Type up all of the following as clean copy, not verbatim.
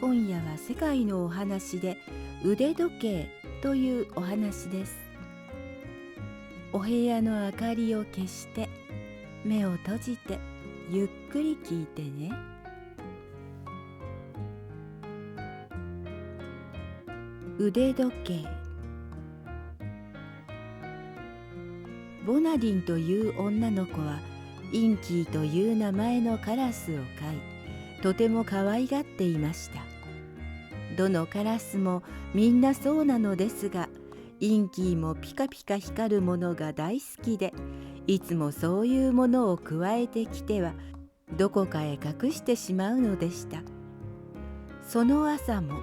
今夜は世界のお話で腕時計というお話です。お部屋の明かりを消して目を閉じてゆっくり聞いてね。腕時計。ボナディンという女の子はインキーという名前のカラスを飼い、とても可愛がっていました。どのカラスもみんなそうなのですが、インキーもピカピカ光るものが大好きで、いつもそういうものをくわえてきてはどこかへ隠してしまうのでした。その朝も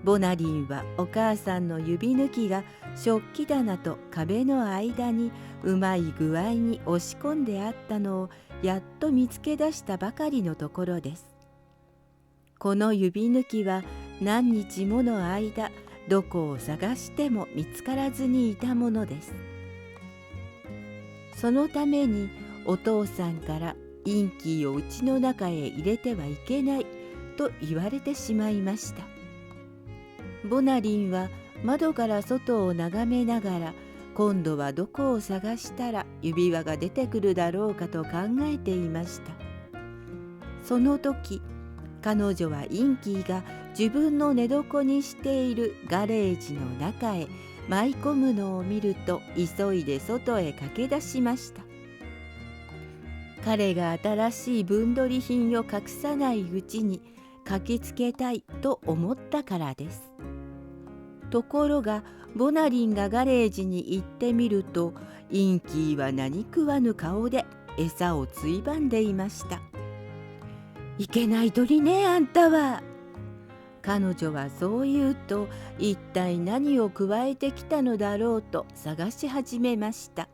ボナディンはお母さんの指抜きが食器棚と壁の間にうまい具合に押し込んであったのをやっと見つけ出したばかりのところです。この指抜きは何日もの間どこを探しても見つからずにいたものです。そのためにお父さんからインキーを家の中へ入れてはいけないと言われてしまいました。ボナディンは窓から外を眺めながら、今度はどこを探したら指輪が出てくるだろうかと考えていました。その時、彼女はインキーが自分の寝床にしているガレージの中へ舞い込むのを見ると、急いで外へ駆け出しました。彼が新しい分取り品を隠さないうちに駆けつけたいと思ったからです。ところがボナディンがガレージに行ってみると、インキーは何食わぬ顔で餌をついばんでいました。いけない鳥ね、あんたは。彼女はそう言うと、一体何をくわえてきたのだろうと探し始めました。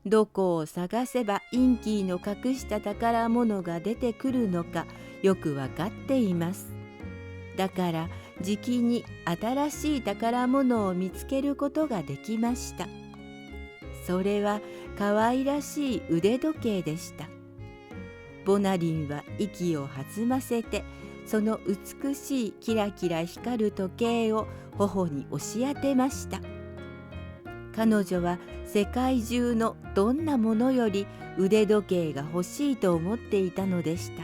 どこを探せばインキーの隠した宝物が出てくるのかよくわかっています。だからじきに新しい宝物を見つけることができました。それは可愛らしい腕時計でした。ボナディンは息を弾ませて、その美しいキラキラ光る時計を頬に押し当てました。彼女は世界中のどんなものより腕時計が欲しいと思っていたのでした。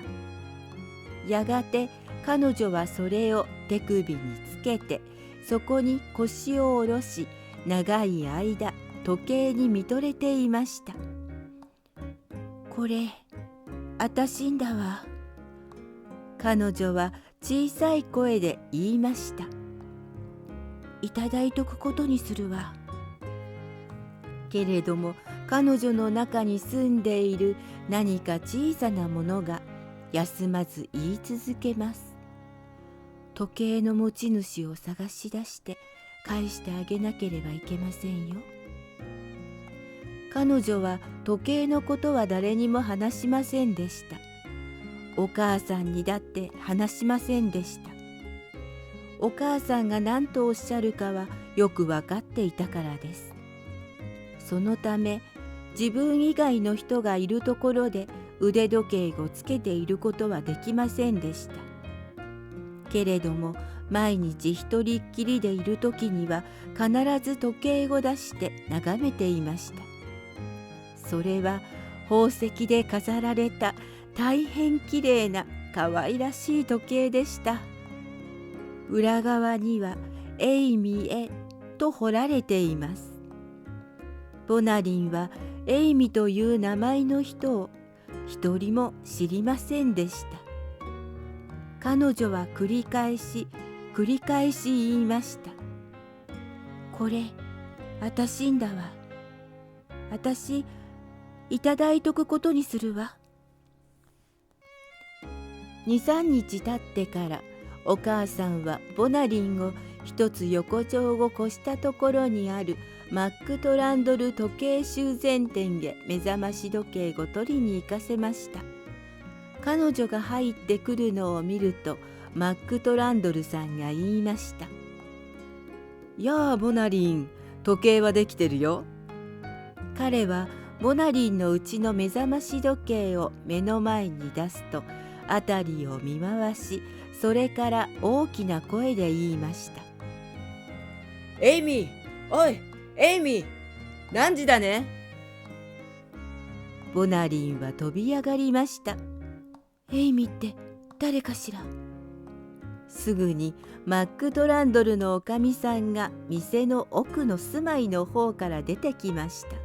やがて彼女はそれを手首につけて、そこに腰を下ろし、長い間時計に見とれていました。これ、あたしんだわ。彼女は小さい声で言いました。いただいとくことにするわ。けれども彼女の中に住んでいる何か小さなものが休まず言い続けます。時計の持ち主を探し出して返してあげなければいけませんよ。彼女は時計のことは誰にも話しませんでした。お母さんにだって話しませんでした。お母さんが何とおっしゃるかはよく分かっていたからです。そのため自分以外の人がいるところで腕時計をつけていることはできませんでした。けれども毎日一人っきりでいる時には必ず時計を出して眺めていました。それは宝石で飾られた大変きれいな可愛らしい時計でした。裏側にはエイミエと彫られています。ボナディンはエイミという名前の人を一人も知りませんでした。彼女は繰り返し言いました。これ、あたしんだわ。あたし、いただいとくことにするわ。2、3日経ってからお母さんはボナディンを一つ横丁を越したところにあるマックトランドル時計修繕店へ目覚まし時計を取りに行かせました。彼女が入ってくるのを見るとマックトランドルさんが言いました。やあボナディン、時計はできてるよ。彼はボナディンのうちの目覚まし時計を目の前に出すと、辺りを見回し、それから大きな声で言いました。エイミー、おい、エイミー、何時だね。ボナリンは飛び上がりました。エイミって誰かしら。すぐにマックドランドルのおかみさんが店の奥の住まいの方から出てきました。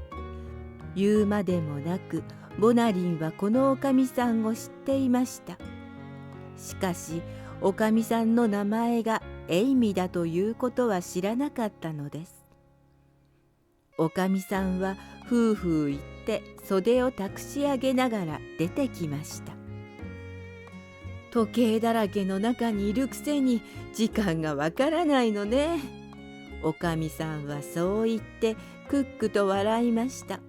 言うまでもなく、ボナリンはこのおかみさんを知っていました。しかし、おかみさんの名前がエイミだということは知らなかったのです。おかみさんはふうふう言って袖をたくし上げながら出てきました。時計だらけの中にいるくせに時間がわからないのね。おかみさんはそう言ってクックと笑いました。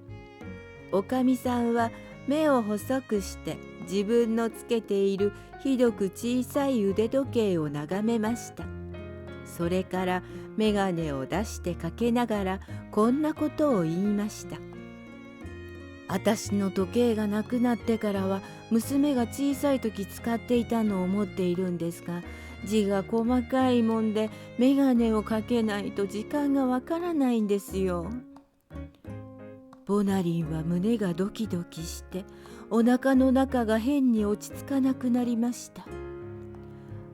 おかみさんは目を細くして自分のつけているひどく小さい腕時計を眺めました。それから眼鏡を出してかけながらこんなことを言いました。私の時計がなくなってからは娘が小さい時使っていたのを持っているんですが、字が細かいもんで眼鏡をかけないと時間がわからないんですよ。ボナリンは胸がドキドキしてお腹の中が変に落ち着かなくなりました。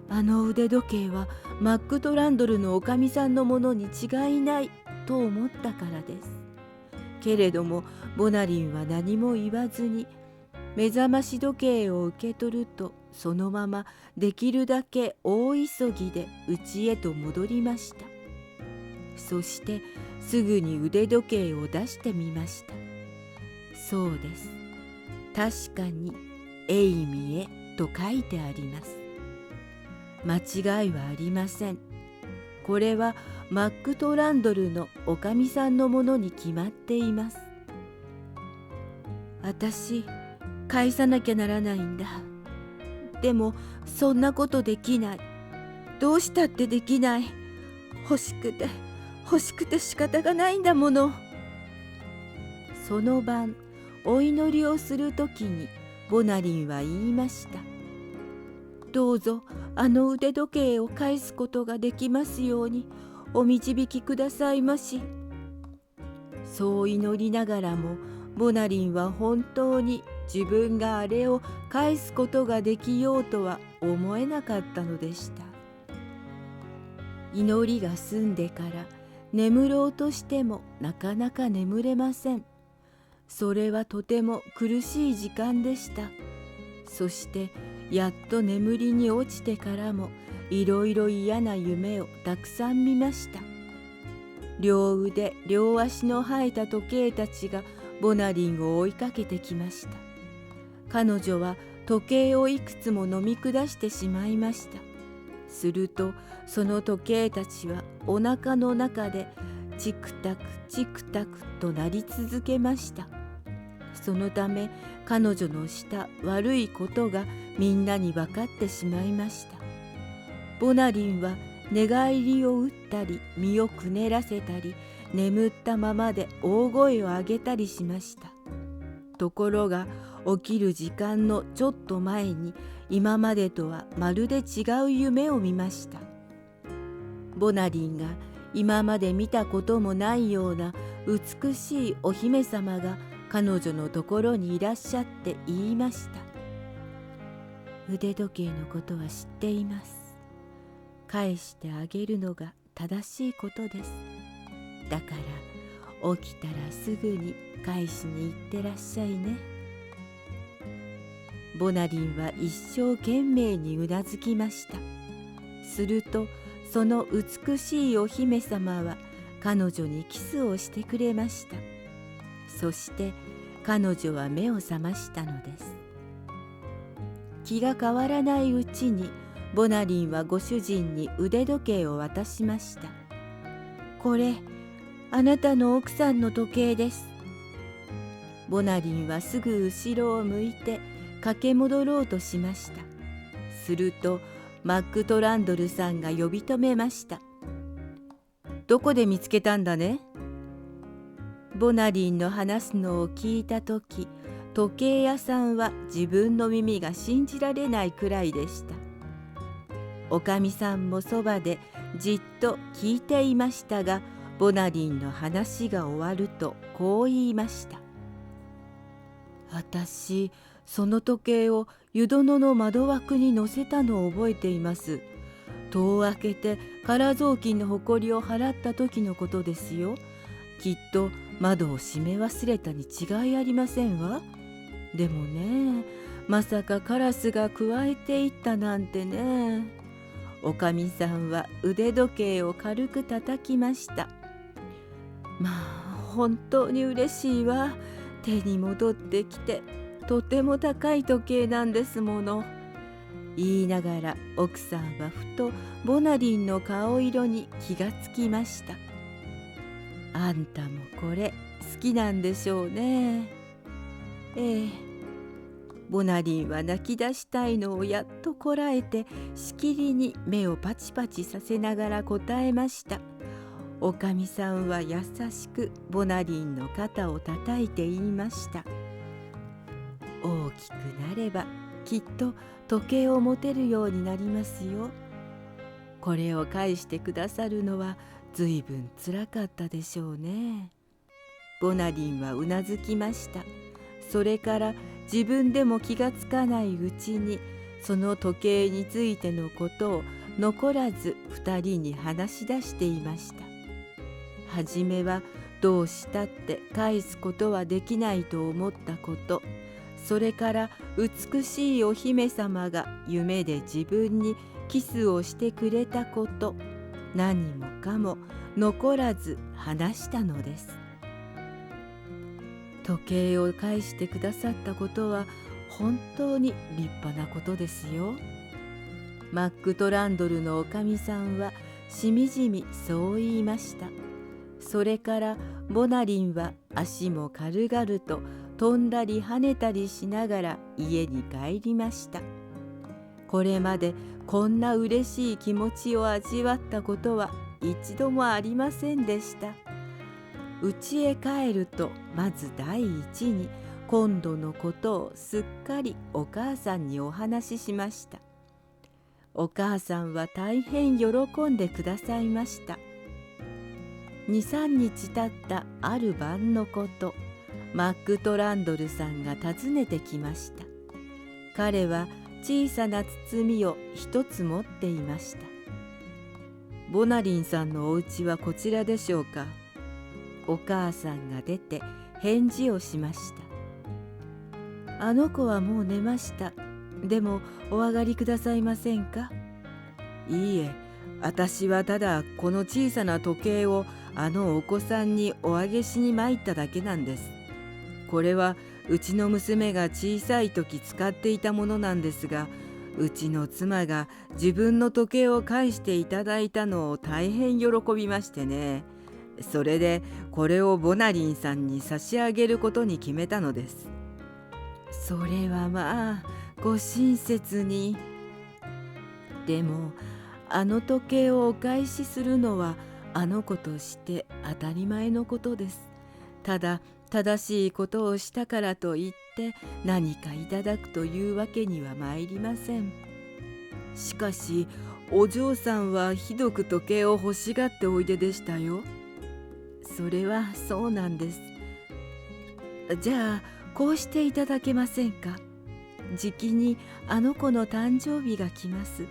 あの腕時計はマックドランドルのおかみさんのものに違いないと思ったからです。けれどもボナリンは何も言わずに目覚まし時計を受け取ると、そのままできるだけ大急ぎで家へと戻りました。そしてすぐに腕時計を出してみました。そうです。確かにエイミへと書いてあります。間違いはありません。これはマックドランドルのおかみさんのものに決まっています。私、返さなきゃならないんだ。でもそんなことできない。どうしたってできない。欲しくて仕方がないんだもの。その晩、お祈りをするときにボナリンは言いました。どうぞあの腕時計を返すことができますようにお導きくださいまし。そう祈りながらもボナリンは本当に自分があれを返すことができようとは思えなかったのでした。祈りが済んでから眠ろうとしてもなかなか眠れません。それはとても苦しい時間でした。そしてやっと眠りに落ちてからもいろいろ嫌な夢をたくさん見ました。両腕両足の生えた時計たちがボナリンを追いかけてきました。彼女は時計をいくつも飲み下してしまいました。するとその時計たちはお腹の中でチクタクチクタクと鳴り続けました。そのため彼女のした悪いことがみんなに分かってしまいました。ボナリンは寝返りを打ったり身をくねらせたり眠ったままで大声を上げたりしました。ところが起きる時間のちょっと前に今までとはまるで違う夢を見ました。ボナリンが今まで見たこともないような美しいお姫様が彼女のところにいらっしゃって言いました。腕時計のことは知っています。返してあげるのが正しいことです。だから起きたらすぐに返しに行ってらっしゃいね。ボナリンは一生懸命にうなずきました。するとその美しいお姫様は彼女にキスをしてくれました。そして彼女は目を覚ましたのです。気が変わらないうちにボナリンはご主人に腕時計を渡しました。これ、あなたの奥さんの時計です。ボナリンはすぐ後ろを向いて駆け戻ろうとしました。するとマックドランドルさんが呼び止めました。どこで見つけたんだね。ボナリンの話すのを聞いたとき、時計屋さんは自分の耳が信じられないくらいでした。おかみさんもそばでじっと聞いていましたが、ボナリンの話が終わるとこう言いました。私、その時計を湯殿の窓枠に乗せたのを覚えています。戸を開けて空雑巾のほこりを払った時のことですよ。きっと窓を閉め忘れたに違いありませんわ。でもね、まさかカラスがくわえていったなんてね。おかみさんは腕時計を軽く叩きました。まあ本当に嬉しいわ。手に戻ってきてとても高い時計なんですもの。言いながら奥さんはふとボナリンの顔色に気がつきました。あんたもこれ好きなんでしょうね。ええ。ボナリンは泣き出したいのをやっとこらえて、しきりに目をパチパチさせながら答えました。おかみさんは優しくボナリンの肩を叩いて言いました。大きくなればきっと時計を持てるようになりますよ。これを返してくださるのはずいぶんつらかったでしょうね。ボナリンはうなずきました。それから自分でも気がつかないうちにその時計についてのことを残らず2人に話し出していました。はじめはどうしたって返すことはできないと思ったこと、それから美しいお姫様が夢で自分にキスをしてくれたこと、何もかも残らず話したのです。時計を返してくださったことは本当に立派なことですよ。マックトランドルのおかみさんはしみじみそう言いました。それからボナリンは足も軽々と飛んだり跳ねたりしながら家に帰りました。これまでこんな嬉しい気持ちを味わったことは一度もありませんでした。家へ帰るとまず第一に今度のことをすっかりお母さんにお話ししました。お母さんは大変喜んでくださいました。2、3日経ったある晩のこと、マックトランドルさんが訪ねてきました。彼は小さな包みを一つ持っていました。ボナリンさんのお家はこちらでしょうか。お母さんが出て返事をしました。あの子はもう寝ました。でもお上がりくださいませんか。いいえ、私はただこの小さな時計をあのお子さんにおあげしに参っただけなんです。これはうちの娘が小さい時使っていたものなんですが、うちの妻が自分の時計を返していただいたのを大変喜びましてね。それでこれをボナリンさんに差し上げることに決めたのです。それはまあご親切に。でもあの時計をお返しするのはあの子として当たり前のことです。ただ正しいことをしたからといって何かいただくというわけには参りません。しかしお嬢さんはひどく時計を欲しがっておいででしたよ。それはそうなんです。じゃあこうしていただけませんか。じきにあの子の誕生日が来ます。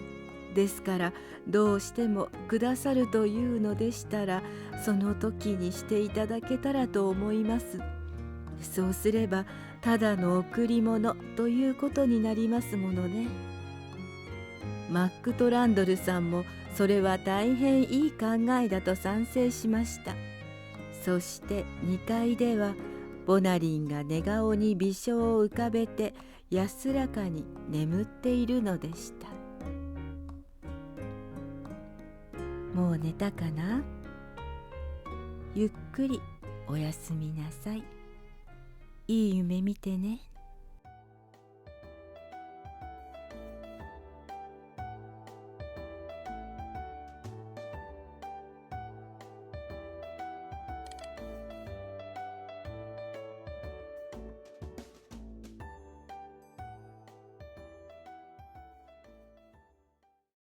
ですからどうしてもくださるというのでしたらその時にしていただけたらと思います。そうすればただの贈り物ということになりますものね。マックトランドルさんもそれは大変いい考えだと賛成しました。そして2階ではボナリンが寝顔に微笑を浮かべて安らかに眠っているのでした。もう寝たかな。ゆっくりおやすみなさい。いい夢見てね。